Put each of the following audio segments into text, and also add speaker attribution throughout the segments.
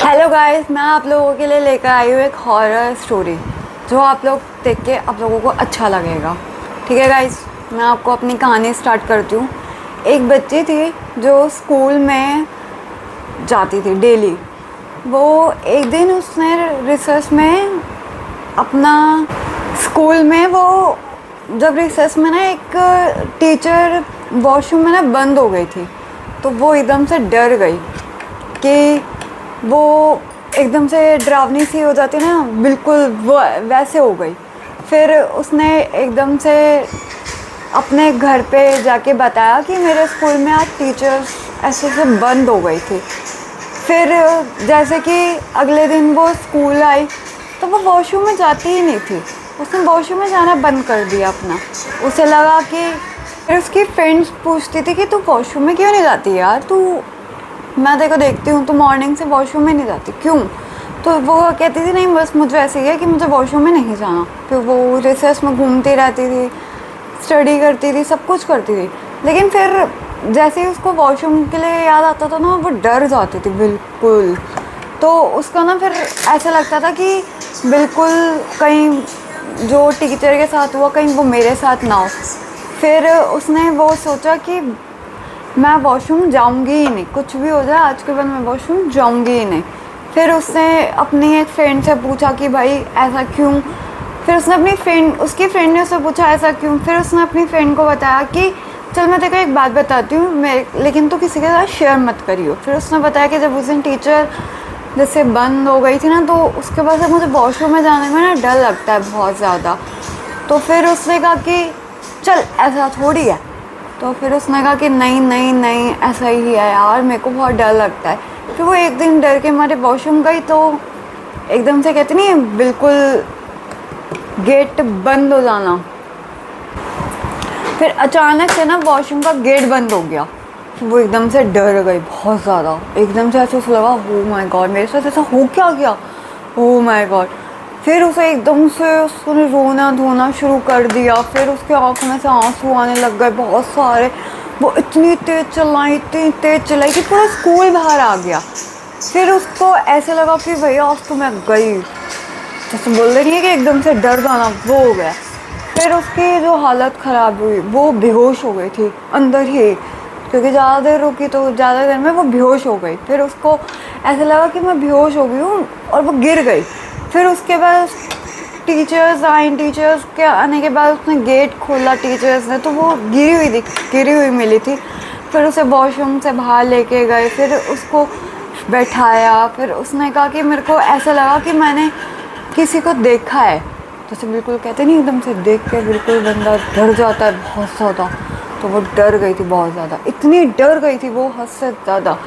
Speaker 1: Hello guys, मैं आप लोगों के लिए लेकर आई हूँ एक हॉरर स्टोरी जो आप लोग देख के आप लोगों को अच्छा लगेगा। ठीक है गाइस, मैं आपको अपनी कहानी स्टार्ट करती हूँ। एक बच्ची थी जो स्कूल में जाती थी डेली। वो एक दिन उसने रिसर्च में अपना स्कूल में वो जब रिसर्च में ना एक टीचर वॉशरूम में ना बंद हो गई थी, तो वो एकदम से डर गई कि वो एकदम से डरावनी सी हो जाती ना, बिल्कुल वो वैसे हो गई। फिर उसने एकदम से अपने घर पे जाके बताया कि मेरे स्कूल में आज टीचर्स ऐसे से बंद हो गई थी। फिर जैसे कि अगले दिन वो स्कूल आई तो वो वॉशरूम में जाती ही नहीं थी। उसने वॉशरूम में जाना बंद कर दिया अपना। उसे लगा कि फिर उसकी फ्रेंड्स पूछती थी कि तू वॉशरूम में क्यों नहीं जाती यार, तू मैं देखो देखती हूँ तो मॉर्निंग से वॉशरूम में नहीं जाती क्यों। तो वो कहती थी नहीं बस मुझे ऐसे ही है कि मुझे वॉशरूम में नहीं जाना। फिर वो रिसेस में घूमती रहती थी, स्टडी करती थी, सब कुछ करती थी। लेकिन फिर जैसे ही उसको वॉशरूम के लिए याद आता था ना, वो डर जाती थी बिल्कुल। तो उसका ना फिर ऐसा लगता था कि बिल्कुल कहीं जो टीचर के साथ हुआ कहीं वो मेरे साथ ना हो। फिर उसने वो सोचा कि मैं वॉशरूम जाऊंगी ही नहीं, कुछ भी हो जाए आज के बाद मैं वॉशरूम जाऊंगी ही नहीं। फिर उसने अपनी एक फ्रेंड से पूछा कि भाई ऐसा क्यों। फिर उसने अपनी फ्रेंड उसकी फ्रेंड ने उससे पूछा ऐसा क्यों। फिर उसने अपनी फ्रेंड को बताया कि चल मैं तेरे को एक बात बताती हूँ, मैं लेकिन तू किसी के साथ शेयर मत करियो। फिर उसने बताया कि जब उस दिन टीचर जैसे बंद हो गई थी ना, तो उसके बाद से मुझे वॉशरूम में जाने में ना डर लगता है बहुत ज़्यादा। तो फिर उसने कहा कि चल ऐसा थोड़ी है। तो फिर उसने कहा कि नहीं नहीं नहीं ऐसा ही है यार, मेरे को बहुत डर लगता है। फिर वो एक दिन डर के मारे वॉशरूम गई तो एकदम से कहती नहीं बिल्कुल गेट बंद हो जाना। फिर अचानक से ना वॉशरूम का गेट बंद हो गया। वो एकदम से डर गई बहुत ज़्यादा। एकदम से ऐसे उसे लगा ओ माय गॉड मेरे साथ ऐसा हो क्या गया, ओ माय गॉड। फिर उसे एकदम से उसने रोना धोना शुरू कर दिया। फिर उसके आँखों में से आंसू आने लग गए बहुत सारे। वो इतनी तेज़ चिल्लाई कि पूरा स्कूल बाहर आ गया। फिर उसको ऐसे लगा कि भैया आज तो मैं गई, जैसे बोल रही है कि एकदम से डर जाना वो हो गया। फिर उसकी जो हालत ख़राब हुई, वो बेहोश हो गई थी अंदर ही, क्योंकि ज़्यादा देर रुकी तो ज़्यादा देर में वो बेहोश हो गई। फिर उसको ऐसा लगा कि मैं बेहोश हो गई हूँ और वो गिर गई। फिर उसके बाद टीचर्स आई, टीचर्स के आने के बाद उसने गेट खोला टीचर्स ने, तो वो गिरी हुई मिली थी। फिर उसे वॉशरूम से बाहर लेके गए, फिर उसको बैठाया। फिर उसने कहा कि मेरे को ऐसा लगा कि मैंने किसी को देखा है। जैसे बिल्कुल कहते नहीं एकदम से देख के बिल्कुल बंदा डर जाता है बहुत ज़्यादा। तो वो डर गई थी बहुत ज़्यादा, इतनी डर गई थी वो हद से ज़्यादा।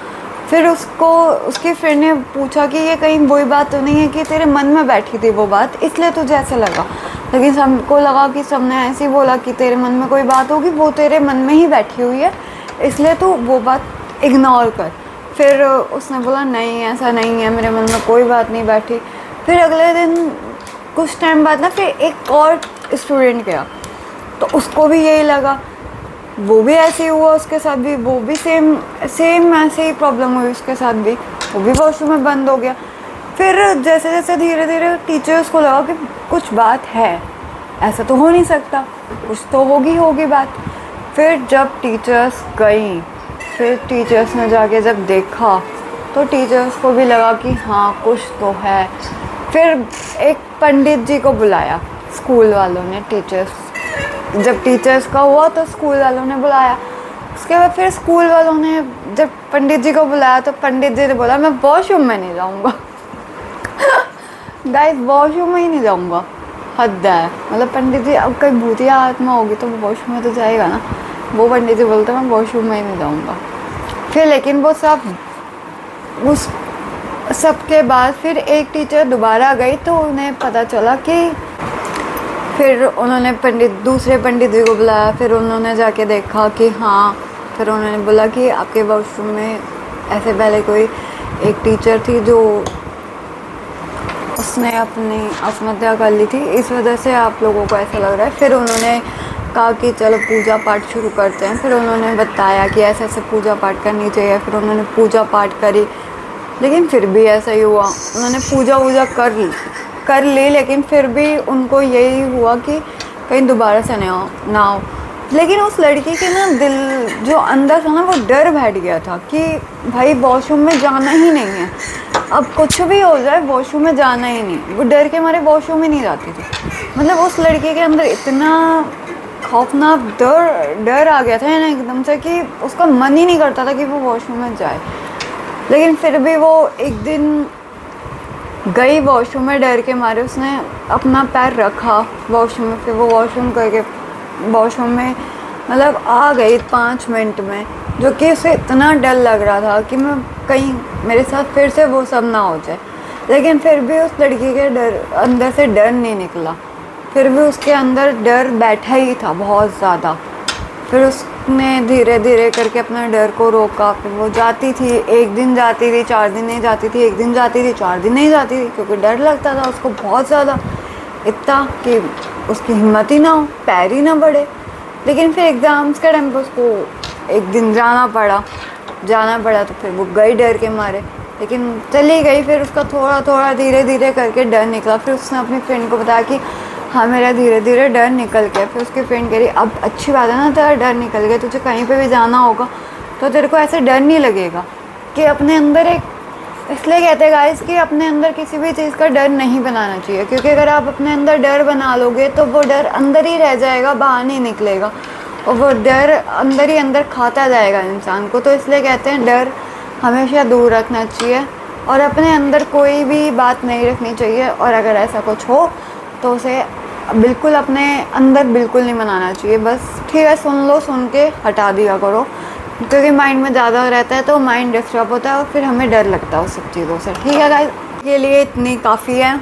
Speaker 1: फिर उसको उसकी फ्रेंड ने पूछा कि ये कहीं वही बात तो नहीं है कि तेरे मन में बैठी थी वो बात इसलिए तुझे ऐसा लगा। लेकिन सबको लगा कि सबने ऐसे ही बोला कि तेरे मन में कोई बात होगी, वो तेरे मन में ही बैठी हुई है, इसलिए तू वो बात इग्नोर कर। फिर उसने बोला नहीं ऐसा नहीं है, मेरे मन में कोई बात नहीं बैठी। फिर अगले दिन कुछ टाइम बाद ना फिर एक और स्टूडेंट गया, तो उसको भी यही लगा, वो भी ऐसे ही हुआ उसके साथ भी, वो भी सेम ऐसे ही प्रॉब्लम हुई उसके साथ भी, वो भी वॉशरूम में बंद हो गया। फिर जैसे जैसे धीरे धीरे टीचर्स को लगा कि कुछ बात है, ऐसा तो हो नहीं सकता, कुछ तो होगी बात। फिर जब टीचर्स गई, फिर टीचर्स ने जाके जब देखा तो टीचर्स को भी लगा कि हाँ कुछ तो है। फिर एक पंडित जी को बुलाया स्कूल वालों ने, जब टीचर्स का हुआ तो स्कूल वालों ने बुलाया। उसके बाद फिर स्कूल वालों ने जब पंडित जी को बुलाया तो पंडित जी ने बोला मैं वॉशरूम में नहीं जाऊँगा। गाइस वॉशरूम में ही नहीं जाऊँगा, हद है। मतलब पंडित जी अब कहीं भूतिया आत्मा होगी तो वो वॉशरूम में तो जाएगा ना। वो पंडित जी बोलते मैं वॉशरूम में ही नहीं जाऊँगा। फिर लेकिन वो उस सबके बाद फिर एक टीचर दोबारा गई तो उन्हें पता चला कि फिर उन्होंने दूसरे पंडित जी को बुलाया। फिर उन्होंने जाके देखा कि हाँ, फिर उन्होंने बोला कि आपके वॉशरूम में ऐसे पहले कोई एक टीचर थी जो उसने अपनी आत्महत्या कर ली थी, इस वजह से आप लोगों को ऐसा लग रहा है। फिर उन्होंने कहा कि चलो पूजा पाठ शुरू करते हैं। फिर उन्होंने बताया कि ऐसे ऐसे पूजा पाठ करनी चाहिए। फिर उन्होंने पूजा पाठ करी, लेकिन फिर भी ऐसा ही हुआ, उन्होंने पूजा वूजा कर ली, लेकिन फिर भी उनको यही हुआ कि कहीं दोबारा से ना हो। लेकिन उस लड़की के ना दिल जो अंदर था ना, वो डर बैठ गया था कि भाई वॉशरूम में जाना ही नहीं है, अब कुछ भी हो जाए वॉशरूम में जाना ही नहीं। वो डर के मारे वॉशरूम ही नहीं जाती थी। मतलब उस लड़के के अंदर इतना खौफनाक डर आ गया था ना एकदम से कि उसका मन ही नहीं करता था कि वो वॉशरूम में जाए। लेकिन फिर भी वो एक दिन गई वॉशरूम में, डर के मारे उसने अपना पैर रखा वॉशरूम में, फिर वो वॉशरूम करके वॉशरूम में मतलब आ गई 5 मिनट में, जो कि उसे इतना डर लग रहा था कि मैं कहीं मेरे साथ फिर से वो सब ना हो जाए। लेकिन फिर भी उस लड़की के अंदर से डर नहीं निकला, फिर भी उसके अंदर डर बैठा ही था बहुत ज़्यादा। फिर उसने धीरे धीरे करके अपने डर को रोका। फिर वो जाती थी, एक दिन जाती थी, 4 दिन नहीं जाती थी, एक दिन जाती थी, 4 दिन नहीं जाती थी, क्योंकि डर लगता था उसको बहुत ज़्यादा, इतना कि उसकी हिम्मत ही ना हो, पैर ही ना बढ़े। लेकिन फिर एग्ज़ाम्स के टाइम पर उसको एक दिन जाना पड़ा तो फिर वो गई डर के मारे, लेकिन चली गई। फिर उसका थोड़ा थोड़ा धीरे धीरे करके डर निकला। फिर उसने अपनी फ्रेंड को बताया कि हाँ मेरा धीरे धीरे डर निकल गया। फिर उसकी फ्रेंड कह रही अब अच्छी बात है ना, तेरा डर निकल गया, तुझे कहीं पे भी जाना होगा तो तेरे को ऐसे डर नहीं लगेगा। कि अपने अंदर एक, इसलिए कहते हैं गाइस कि अपने अंदर किसी भी चीज़ का डर नहीं बनाना चाहिए, क्योंकि अगर आप अपने अंदर डर बना लोगे तो वो डर अंदर ही रह जाएगा, बाहर नहीं निकलेगा, और वो डर अंदर ही अंदर खाता जाएगा इंसान को। तो इसलिए कहते हैं डर हमेशा दूर रखना चाहिए और अपने अंदर कोई भी बात नहीं रखनी चाहिए। और अगर ऐसा कुछ हो तो उसे बिल्कुल अपने अंदर बिल्कुल नहीं मनाना चाहिए। बस ठीक है, सुन लो, सुन के हटा दिया करो, क्योंकि माइंड में ज़्यादा रहता है तो माइंड डिस्टर्ब होता है और फिर हमें डर लगता है उस सब चीज़ों से। ठीक है गाइस, के लिए इतनी काफ़ी है।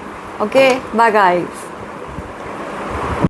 Speaker 1: Okay, bye guys.